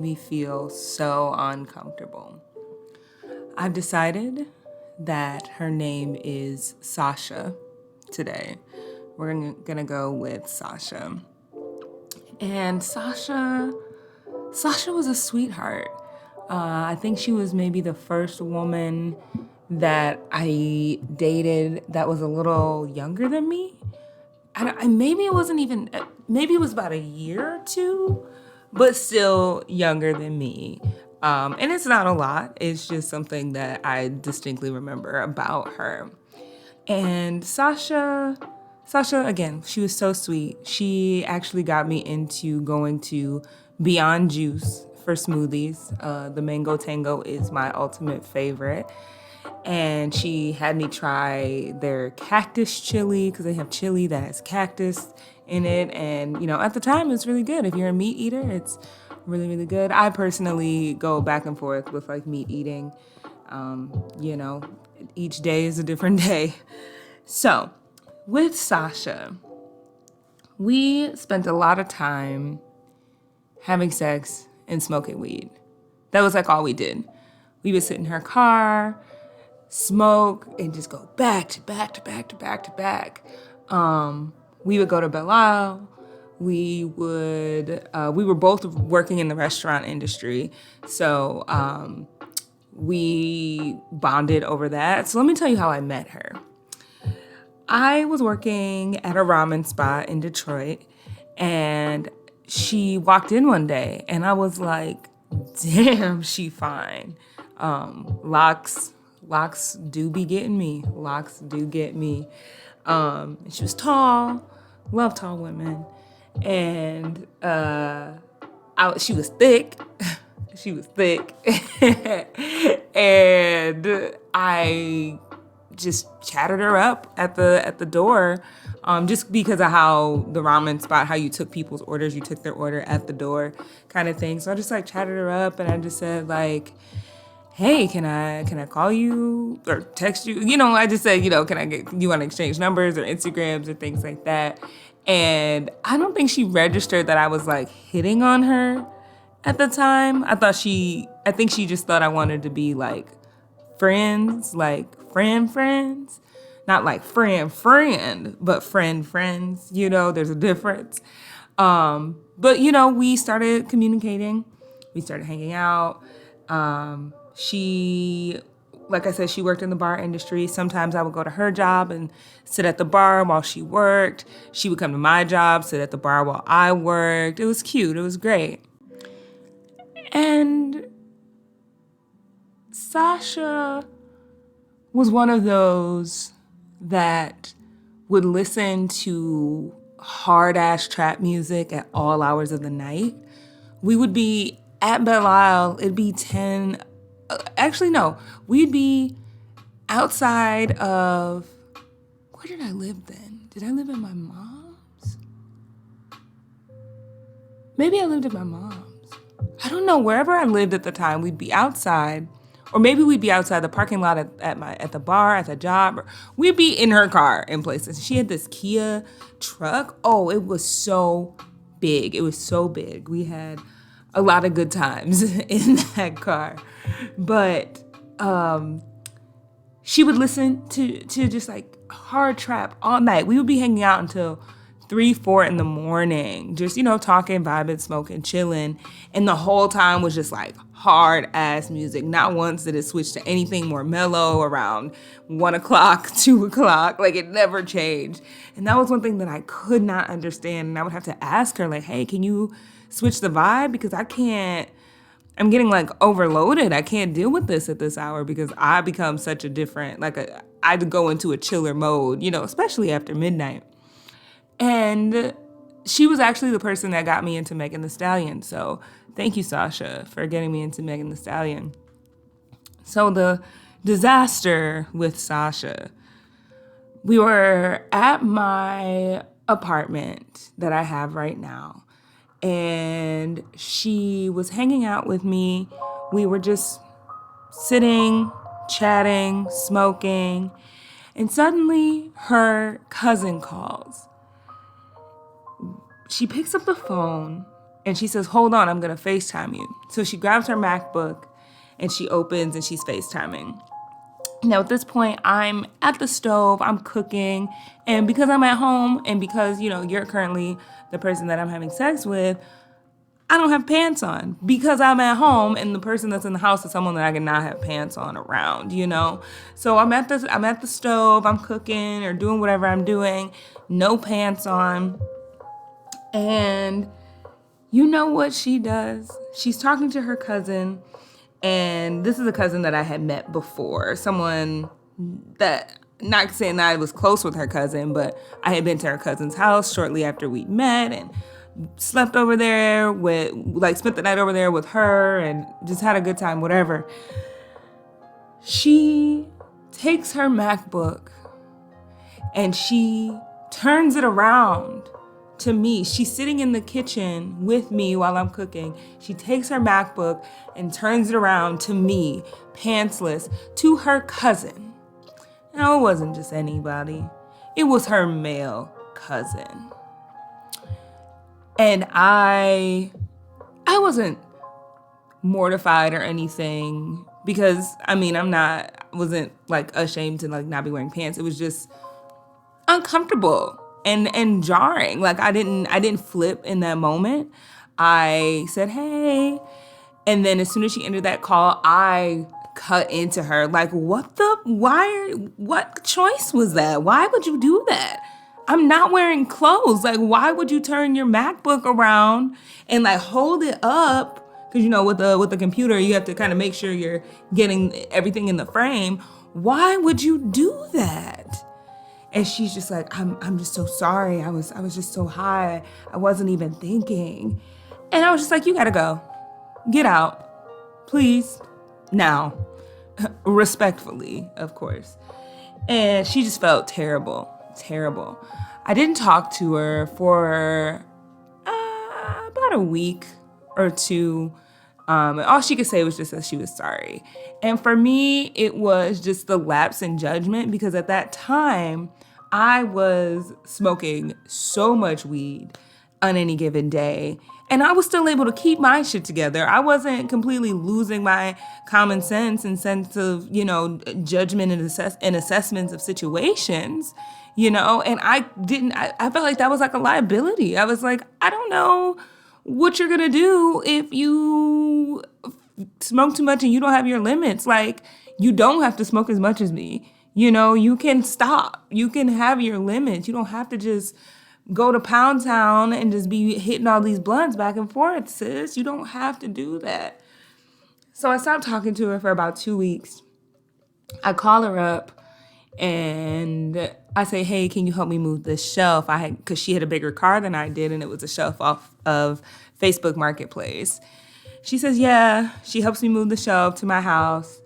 me feel so uncomfortable. I've decided that her name is Sasha today. We're gonna go with Sasha. And Sasha was a sweetheart. I think she was maybe the first woman that I dated that was a little younger than me. Maybe it wasn't even, maybe it was about a year or two, but still younger than me. And it's not a lot. It's just something that I distinctly remember about her. And Sasha, again, she was so sweet. She actually got me into going to Beyond Juice for smoothies. The Mango Tango is my ultimate favorite. And she had me try their cactus chili because they have chili that has cactus in it. And, at the time, it's really good. If you're a meat eater, it's really, really good. I personally go back and forth with meat eating. Each day is a different day. So with Sasha, we spent a lot of time having sex and smoking weed. That was all we did. We would sit in her car, smoke, and just go back to back to back to back to back. We would go to Belle Isle. We were both working in the restaurant industry. So we bonded over that. So let me tell you how I met her. I was working at a ramen spot in Detroit, and she walked in one day, and I was like, damn, she fine. Locks do be getting me. Locks do get me. She was tall, love tall women, and she was thick. She was thick, and I just chatted her up at the door, just because of how the ramen spot, how you took people's orders, you took their order at the door, kind of thing. So I just chatted her up, and I just said hey, can I call you or text you? I just said, you want to exchange numbers or Instagrams or things like that. And I don't think she registered that I was hitting on her at the time. I think she just thought I wanted to be friends, friends, not friend, but friends, there's a difference. But we started communicating, we started hanging out. She, like I said, she worked in the bar industry. Sometimes I would go to her job and sit at the bar while she worked. She would come to my job, sit at the bar while I worked. It was cute. It was great. And Sasha was one of those that would listen to hard-ass trap music at all hours of the night. We would be at Belle Isle. It'd be 10... Actually, no. We'd be outside of... Where did I live then? Did I live at my mom's? Maybe I lived at my mom's. I don't know. Wherever I lived at the time, we'd be outside. Or maybe we'd be outside the parking lot at the bar, at the job. Or we'd be in her car in places. She had this Kia truck. Oh, it was so big. It was so big. We had a lot of good times in that car. But she would listen to just hard trap all night. We would be hanging out until 3, 4 in the morning, just, talking, vibing, smoking, chilling. And the whole time was just hard ass music. Not once did it switch to anything more mellow around 1 o'clock, 2 o'clock. It never changed. And that was one thing that I could not understand. And I would have to ask her, hey, can you switch the vibe? Because I'm getting overloaded. I can't deal with this at this hour because I become such a different, I'd go into a chiller mode, especially after midnight. And she was actually the person that got me into Megan Thee Stallion. So thank you, Sasha, for getting me into Megan Thee Stallion. So the disaster with Sasha, we were at my apartment that I have right now. And she was hanging out with me. We were just sitting, chatting, smoking. And suddenly her cousin calls. She picks up the phone And she says, hold on, I'm going to FaceTime you. So she grabs her MacBook and she opens and she's FaceTiming. Now, at this point, I'm at the stove, I'm cooking, and because I'm at home and because, you're currently the person that I'm having sex with, I don't have pants on because I'm at home and the person that's in the house is someone that I cannot have pants on around, So I'm at the stove, I'm cooking or doing whatever I'm doing, no pants on. And you know what she does? She's talking to her cousin. And this is a cousin that I had met before, someone that, not saying that I was close with her cousin, but I had been to her cousin's house shortly after we met and slept over there spent the night over there with her and just had a good time, whatever. She takes her MacBook and she turns it around to me. She's sitting in the kitchen with me while I'm cooking. She takes her MacBook and turns it around to me, pantsless, to her cousin. Now, it wasn't just anybody. It was her male cousin. And I wasn't mortified or anything because, wasn't ashamed to not be wearing pants. It was just uncomfortable and jarring. I didn't flip in that moment. I said, hey. And then as soon as she ended that call, I cut into her. What choice was that? Why would you do that? I'm not wearing clothes. Why would you turn your MacBook around and hold it up? Because, with the computer, you have to kind of make sure you're getting everything in the frame. Why would you do that? And she's just like, I'm just so sorry. I was just so high. I wasn't even thinking. And I was just like, you gotta go. Get out. Please. Now. Respectfully, of course. And she just felt terrible. Terrible. I didn't talk to her for about a week or two. All she could say was just that she was sorry. And for me, it was just the lapse in judgment because at that time, I was smoking so much weed on any given day. And I was still able to keep my shit together. I wasn't completely losing my common sense and sense of, judgment and assessments of situations, and I felt like that was a liability. I was like, I don't know what you're going to do if you smoke too much and you don't have your limits. You don't have to smoke as much as me. You can stop. You can have your limits. You don't have to just go to Pound Town and just be hitting all these blunts back and forth, sis. You don't have to do that. So I stopped talking to her for about 2 weeks. I call her up and I say, hey, can you help me move this shelf? Because she had a bigger car than I did and it was a shelf off of Facebook Marketplace. She says, yeah, she helps me move the shelf to my house.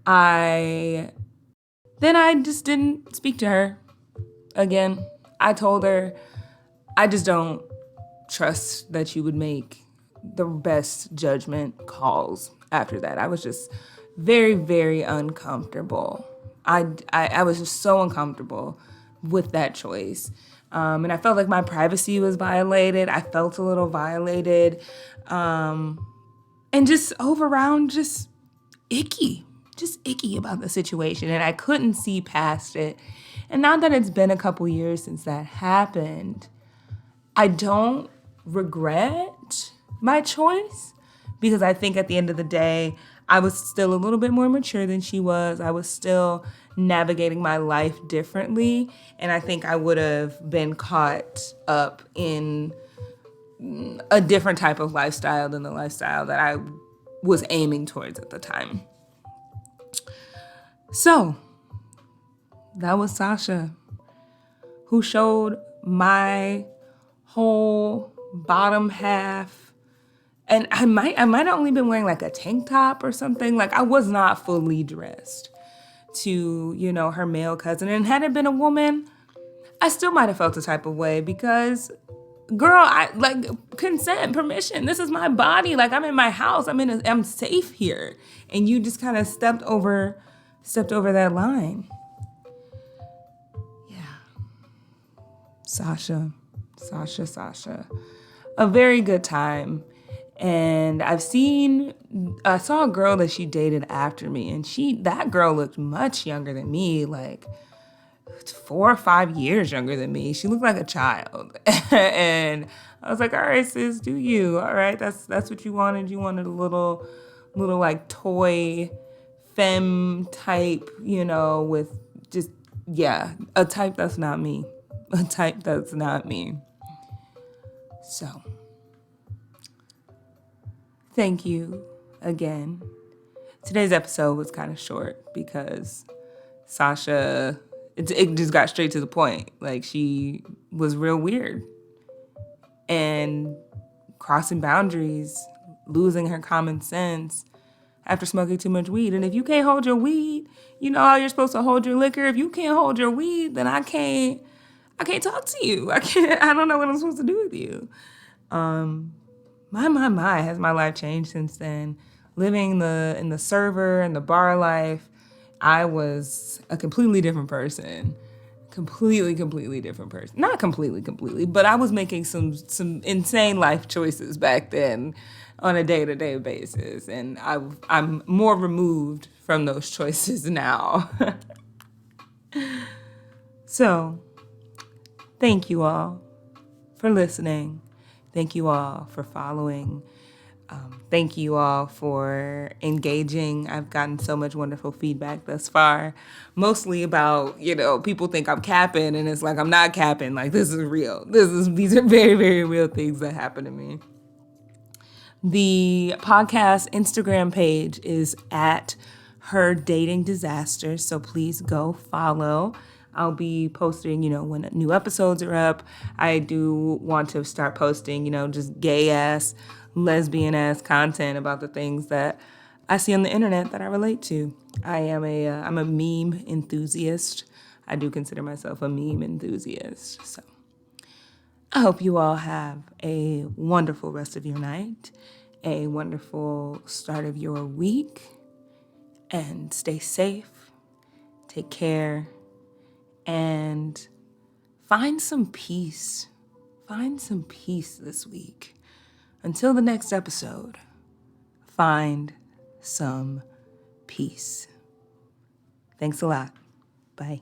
Then I just didn't speak to her again. I told her, I just don't trust that you would make the best judgment calls after that. I was just very, very uncomfortable. I was just so uncomfortable with that choice. And I felt like my privacy was violated. I felt a little violated. And just overall, just icky about the situation. And I couldn't see past it. And now that it's been a couple years since that happened, I don't regret my choice because I think at the end of the day, I was still a little bit more mature than she was. I was still navigating my life differently. And I think I would have been caught up in a different type of lifestyle than the lifestyle that I was aiming towards at the time. So that was Sasha, who showed my whole bottom half. And I might have only been wearing a tank top or something. I was not fully dressed to, her male cousin. And had it been a woman, I still might have felt a type of way because, girl, consent, permission. This is my body. I'm in my house. I'm safe here. And you just kind of stepped over that line. Yeah. Sasha. a very good time. And I saw a girl that she dated after me, and that girl looked much younger than me, like 4 or 5 years younger than me. She looked like a child. And I was like, all right, sis, do you. All right, that's what you wanted. You wanted a little like toy femme type, with just, yeah, a type that's not me. A type that's not me. So, thank you again. Today's episode was kind of short because Sasha, it just got straight to the point. Like, she was real weird and crossing boundaries, losing her common sense after smoking too much weed. And if you can't hold your weed, you know how you're supposed to hold your liquor. If you can't hold your weed, then I can't talk to you. I don't know what I'm supposed to do with you. My, has my life changed since then? Living in the server and the bar life, I was a completely different person. Completely different person. Not completely, but I was making some insane life choices back then on a day-to-day basis. And I'm more removed from those choices now. So, thank you all for listening. Thank you all for following. Thank you all for engaging. I've gotten so much wonderful feedback thus far, mostly about, people think I'm capping, and it's like, I'm not capping. Like, this is real. These are very, very real things that happen to me. The podcast Instagram page is at Her Dating Disasters, so please go follow. I'll be posting, when new episodes are up. I do want to start posting, just gay-ass, lesbian-ass content about the things that I see on the internet that I relate to. I'm a meme enthusiast. I do consider myself a meme enthusiast. So I hope you all have a wonderful rest of your night, a wonderful start of your week, and stay safe, take care, and find some peace. Find some peace this week. Until the next episode, find some peace. Thanks a lot. Bye.